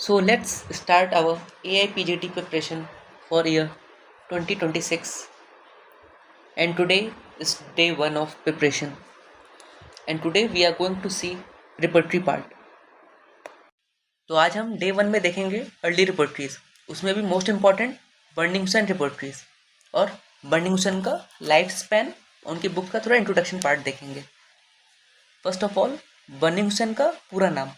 So let's start our AIPGT preparation for year 2026, and today is day 1 of preparation, and today we are going to see repertory part. तो आज हम day 1 में देखेंगे early रिपर्टरीज, उसमें भी most important burning Hussain रिपर्टरीज और burning Hussain का life span, उनकी बुक का थोड़ा इंट्रोडक्शन पार्ट देखेंगे। First of all Boenninghausen का पूरा नाम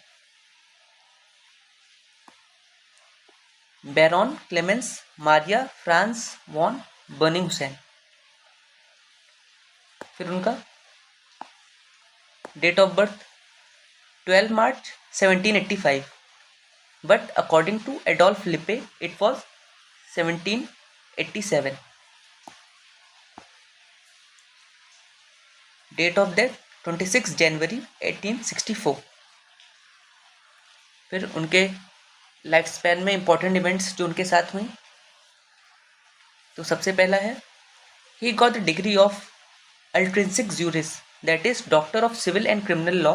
Baron Clemens Maria Franz von Boenninghausen. फिर उनका date of birth 12 March 1785, but according to Adolf Lippe it was 1787. Date of death 26 January 1864. फिर उनके लाइफ स्पैन में important events जो उनके साथ हुई, तो सबसे पहला है he got the degree of अल्ट्रिंसिक ज्यूरिस, that is doctor of civil and criminal law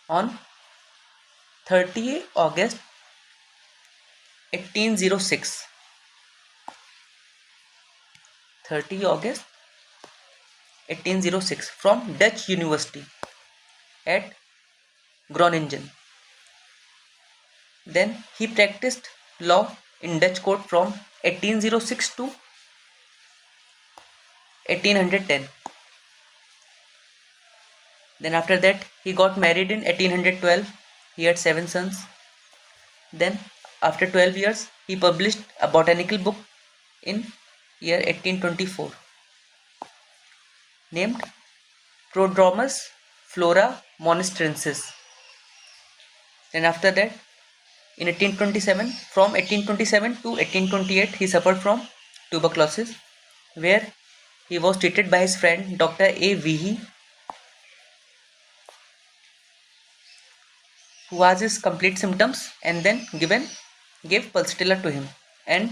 on 30 August 1806. 30 August 1806 from Dutch University at Groningen. Then he practiced law in Dutch court from 1806 to 1810. Then after that he got married in 1812. He had 7 sons. Then after 12 years he published a botanical book in year 1824 named Prodromus Flora Monstrensis. Then after that in 1827, from 1827 to 1828 he suffered from tuberculosis, where he was treated by his friend Dr. A. Vihi, who has his complete symptoms and then gave pulsatilla to him, and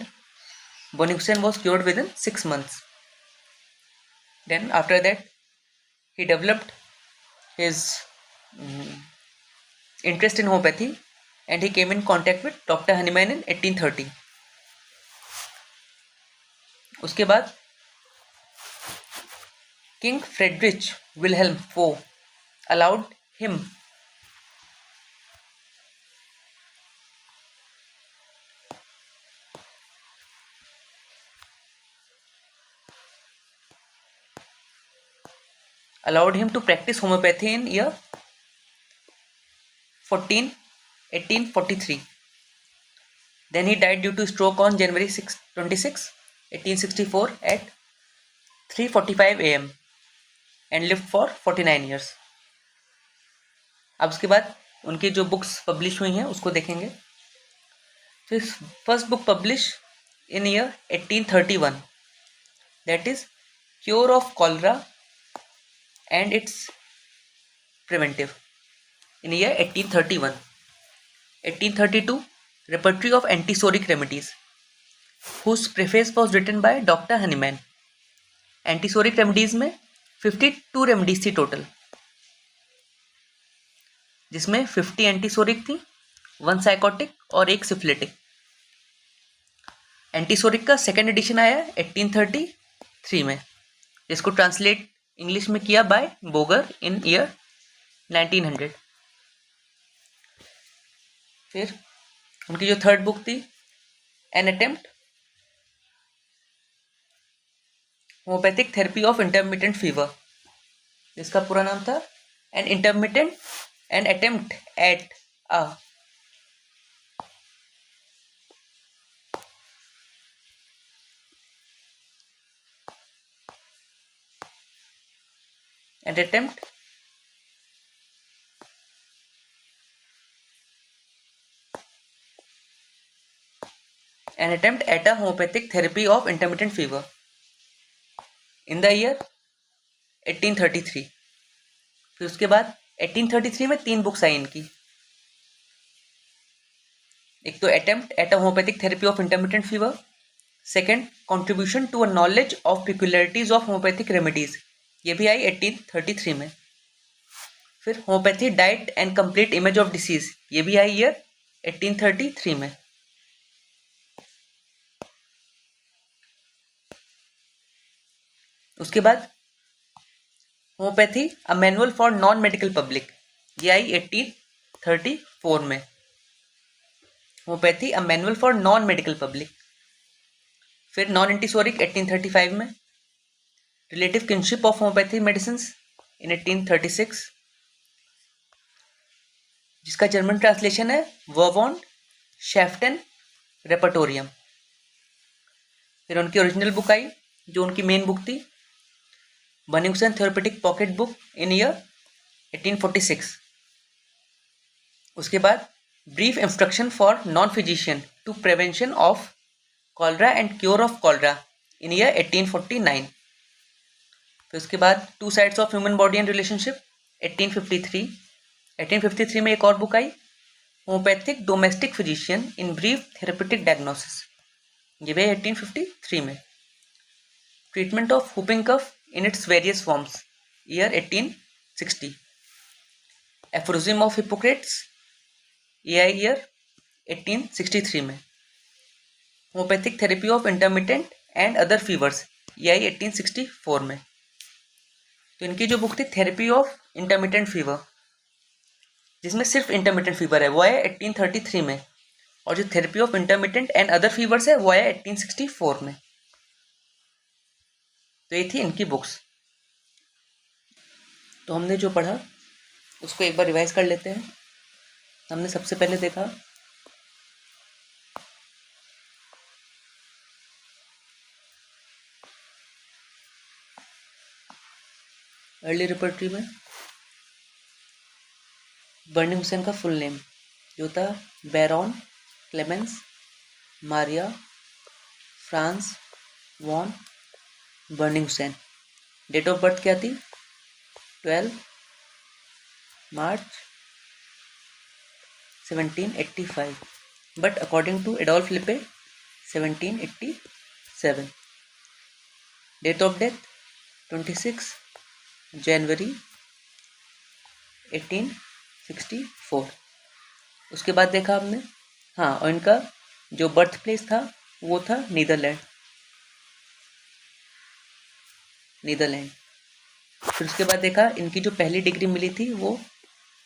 Boni Hussain was cured within 6 months. Then after that he developed his interest in homeopathy and he came in contact with Dr. Hahnemann in 1830. उसके बाद King Friedrich Wilhelm IV allowed him to practice homeopathy in year 1843. Then he died due to stroke on January 26, 1864 at 3:45 AM and lived for 49 years. अब उसके बाद उनकी जो books publish हुई हैं उसको देखेंगे। फिर first book publish in year 1831, that is cure of cholera and its preventive in year 1831. 1832 repertory of antisoric remedies, whose preface was written by Dr. Hahnemann. antisoric remedies में 52 रेमेडीज थी total, जिसमें 50 antipsoric थी, 1 psychotic और 1 syphilitic. Antipsoric का second edition आया 1833 में, जिसको translate English में किया बाय बोगर इन ईयर 1900। फिर उनकी जो थर्ड बुक थी an attempt homeopathic therapy of intermittent fever, जिसका पूरा नाम था an attempt at an attempt at a homeopathic therapy of intermittent fever in the year 1833. फिर उसके बाद 1833 में 3 बुक्स आई इनकी। एक तो attempt at a homeopathic therapy of intermittent fever, second contribution to a knowledge of peculiarities of homeopathic remedies, ये भी आई 1833 में। फिर homeopathy diet and complete image of disease, ये भी आई ईयर 1833 में। उसके बाद homeopathy a manual for non medical public, ये आई 1834 में। Homeopathy a manual for non medical public. फिर नॉन एंटीसोरिक 1835 में। Relative kinship of homeopathy medicine in 1836, जिसका जर्मन ट्रांसलेशन है वर्वॉन शेफ्टन रेपर्टोरियम। फिर उनकी ओरिजिनल बुक आई, जो उनकी मेन बुक थी, Boenninghausen therapeutic pocket book in year 1846। उसके बाद brief instruction for non physician to prevention of cholera and cure of cholera in year 1849। फिर उसके बाद two sides of human body and relationship 1853। 1853 में एक और बुक आई, homeopathic domestic physician in brief therapeutic diagnosis, ये भी 1853 में। Treatment of whooping cough in its various forms, year 1860। Aphorism of Hippocrates, ये ईयर 1863 में। Homeopathic therapy of intermittent and other fevers, ये आई 1864 में। तो इनकी जो बुक थी थेरेपी ऑफ इंटरमिटेंट फीवर, जिसमें सिर्फ इंटरमिटेंट फीवर है, वो है 1833 में, और जो therapy of intermittent and other fevers है वो है 1864 में। तो ये थी इनकी बुक्स। तो हमने जो पढ़ा उसको एक बार रिवाइज कर लेते हैं। हमने सबसे पहले देखा अर्ली रिपर्टरी में बर्निंगसन का फुल नेम जो था Baron Clemens Maria Franz von Boenninghausen. Date of birth क्या थी? 12 March 1785, but according to Adolf Lippe 1787। Date of death 26 January 1864। उसके बाद देखा हमने, हाँ, और इनका जो बर्थ प्लेस था वो था नीदरलैंड। फिर उसके बाद देखा इनकी जो पहली डिग्री मिली थी वो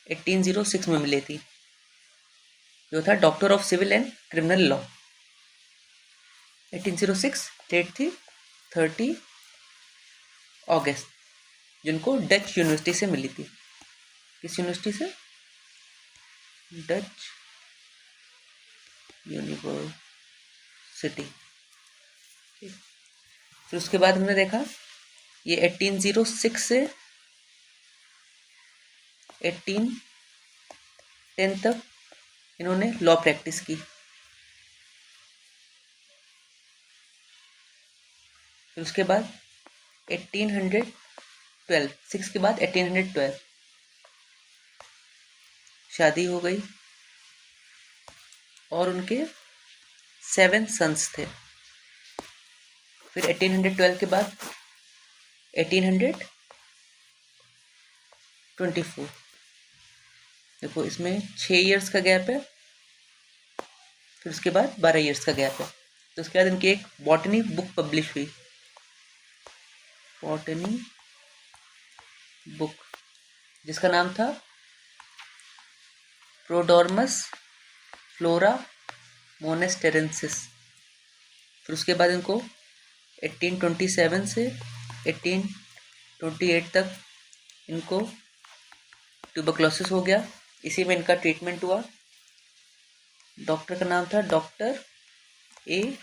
1806 में मिली थी, जो था doctor of civil and criminal law. 1806 date थी 30 अगस्त, जिनको डच यूनिवर्सिटी से मिली थी। किस यूनिवर्सिटी से? Dutch university. फिर उसके बाद हमने देखा ये 1806 से 1810 तक इन्होंने लॉ प्रैक्टिस की। फिर उसके बाद 1812, 6 के बाद 1812 शादी हो गई और उनके 7 सन्स थे। फिर 1812 के बाद 1824, देखो इसमें 6 इयर्स का गैप है। फिर उसके बाद 12 इयर्स का गैप है। तो उसके बाद इनकी एक बॉटनी बुक पब्लिश हुई, बॉटनी बुक, जिसका नाम था प्रोडोर्मस फ्लोरा मोनेस्टेरेंसिस। फिर उसके बाद इनको 1827 से 1828 तक इनको ट्यूबरक्लोसिस हो गया। इसी में इनका ट्रीटमेंट हुआ। डॉक्टर का नाम था डॉक्टर ए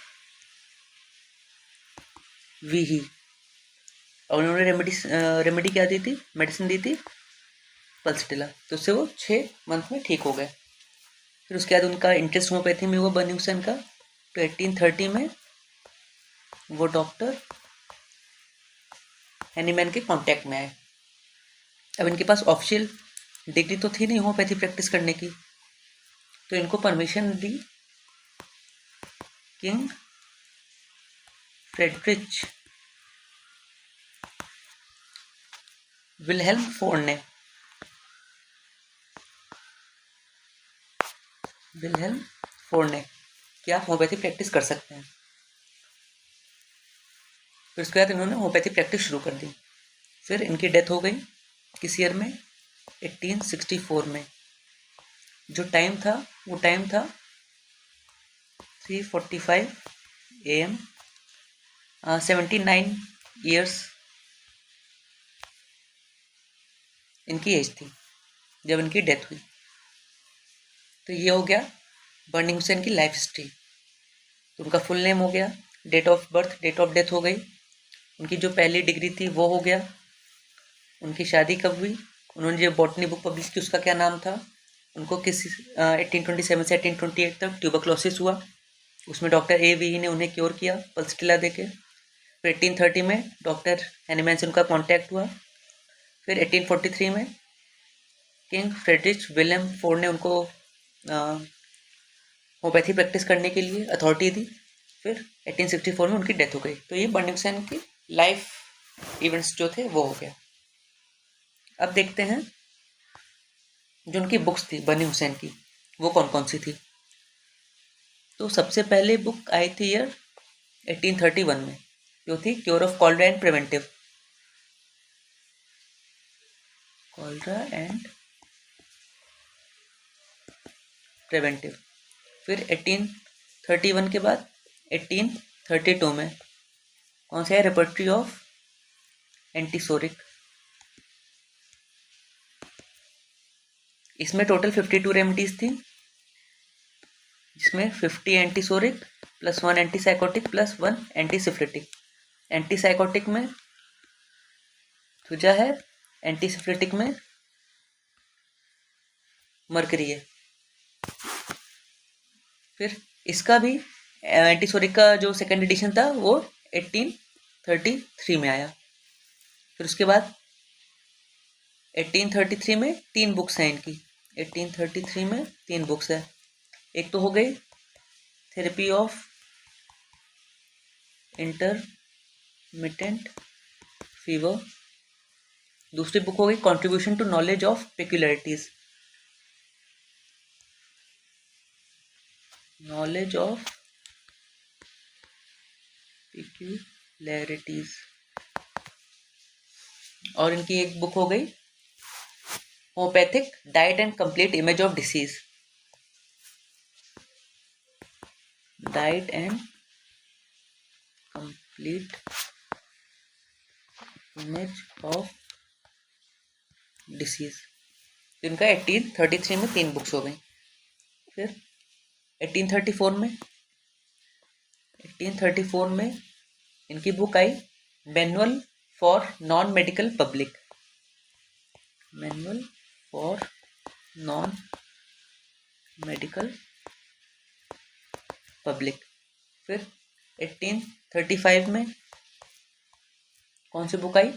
वीही, और उन्होंने रेमेडी क्या दी थी? मेडिसिन दी थी पल्सटिला। तो उससे वो 6 मंथ में ठीक हो गए। फिर उसके बाद उनका इंटरेस्ट होम्योपैथी में हुआ बर्निंगसन का। तो 1830 में वो डॉक्टर हैनीमैन के कांटेक्ट में आए। अब इनके पास ऑफिशियल डिग्री तो थी नहीं होम्योपैथी प्रैक्टिस करने की, तो इनको परमिशन दी किंग फ्रेडरिच विल्हेल्म फोर्ड ने। विलहेल्म फोर्ने कि आप होम्योपैथी प्रैक्टिस कर सकते हैं। फिर उसके बाद इन्होंने होम्योपैथी प्रैक्टिस शुरू कर दी। फिर इनकी डेथ हो गई किस ईयर में? 1864 में। जो टाइम था वो टाइम था 3:45 AM। 79 ईयर्स इनकी एज थी जब इनकी डेथ हुई। तो ये हो गया बर्निंग हुसैन की लाइफ हिस्ट्री। तो उनका फुल नेम हो गया, date of birth, date of death हो गई, उनकी जो पहली डिग्री थी वो हो गया, उनकी शादी कब हुई, उन्होंने जो बॉटनी बुक पब्लिश की उसका क्या नाम था, उनको किस 1827 से 1828 तक ट्यूबरक्लोसिस हुआ, उसमें डॉक्टर AVE ने उन्हें क्योर किया पल्सटिला देके। फिर 1830 में डॉक्टर हैनीमैन से उनका कॉन्टैक्ट हुआ। फिर 1843 में किंग फ्रेडरिच विलियम फोर्ड ने उनको होम्योपैथी प्रैक्टिस करने के लिए अथॉरिटी दी। फिर 1864 में उनकी डेथ हो गई। तो ये बर्निंग हुसैन की लाइफ इवेंट्स जो थे वो हो गया। अब देखते हैं जो उनकी बुक्स थी बर्निंग हुसैन की वो कौन कौन सी थी। तो सबसे पहले बुक आई थी ईयर 1831 में, जो थी cure of cholera and preventive. Cholera and preventive. फिर 1831 के बाद 1832 में कौन सा है? Repertory of antipsoric. इसमें टोटल 52 रेमेडीज थी, जिसमें 50 antipsoric plus 1 antisycotic plus 1 antisyphilitic. Antisycotic में थुजा है, एंटीसिफ्लिटिक में मरकरी है। फिर इसका भी एंटीसोरिक का जो सेकेंड एडिशन था वो 1833 में आया। फिर उसके बाद 1833 में 3 बुक्स हैं इनकी। 1833 में 3 बुक्स है। एक तो हो गई थेरेपी ऑफ इंटरमिटेंट फीवर, दूसरी बुक हो गई contribution to knowledge of peculiarities, knowledge of peculiarities, और इनकी एक बुक हो गई homeopathic diet and complete image of disease, diet and complete image of disease. इनका 1833 में 3 बुक्स हो गई। फिर 1834 में इनकी बुक आई manual for non medical public, manual for non medical public. फिर 1835 में कौन सी बुक आई?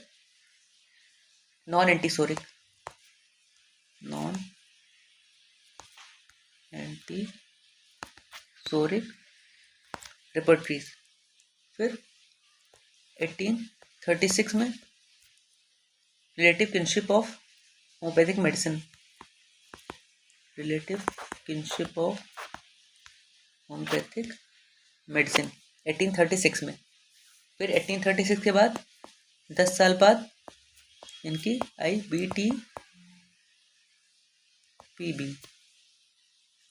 Non antipsoric, non antipsoric repertories. फिर 1836 में relative kinship of homeopathic medicine, relative kinship of homeopathic medicine 1836 में। फिर 1836 के बाद 10 साल बाद इनकी आई BTPB।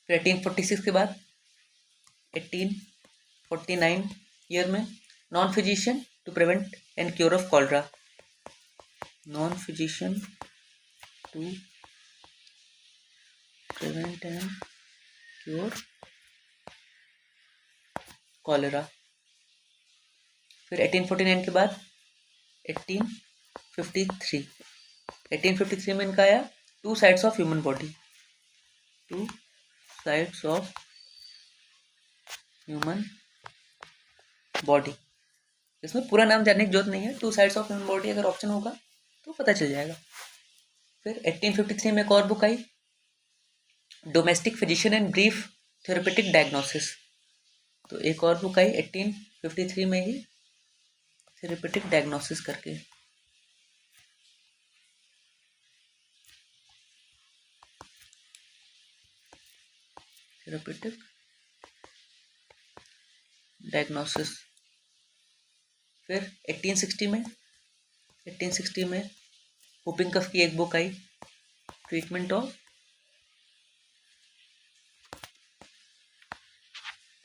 फिर 1846 के बाद 1849 ईयर में non physician to prevent and cure of cholera, non physician to prevent and cure cholera. फिर 1849 के बाद 1853 में इनका आया two sides of human body, two sides of human body. इसमें पूरा नाम जानने की जरूरत नहीं है, two sides of human body अगर ऑप्शन होगा तो पता चल जाएगा। फिर 1853 में एक और बुक आई domestic physician and brief therapeutic diagnosis. तो एक और बुक आई 1853 में ही थेरेपेटिक डायग्नोसिस करके। Therapeutic diagnosis. फिर 1860 में हुपिंग कफ की एक बुक आई, ट्रीटमेंट ऑफ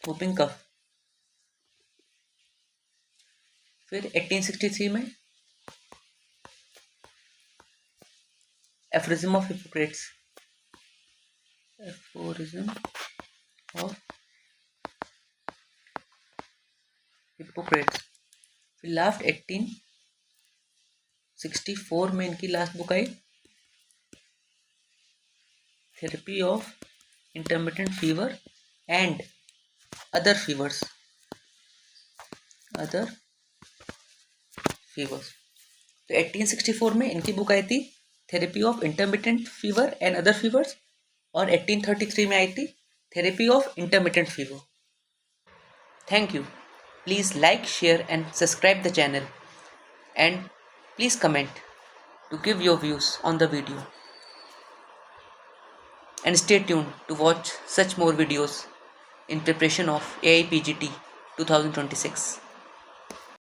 हुपिंग कफ। फिर 1863 में aphorism of Hippocrates, aphorism of Hippocrates. फिर लास्ट 1864 में इनकी लास्ट बुक आई, therapy of intermittent fever and other fevers. तो 1864 में इनकी बुक आई थी therapy of intermittent fever and other fevers, और 1833 में आई थी therapy of intermittent fever. Thank you. Please like, share and subscribe the channel, and please comment to give your views on the video, and stay tuned to watch such more videos in preparation of AIPGT 2026.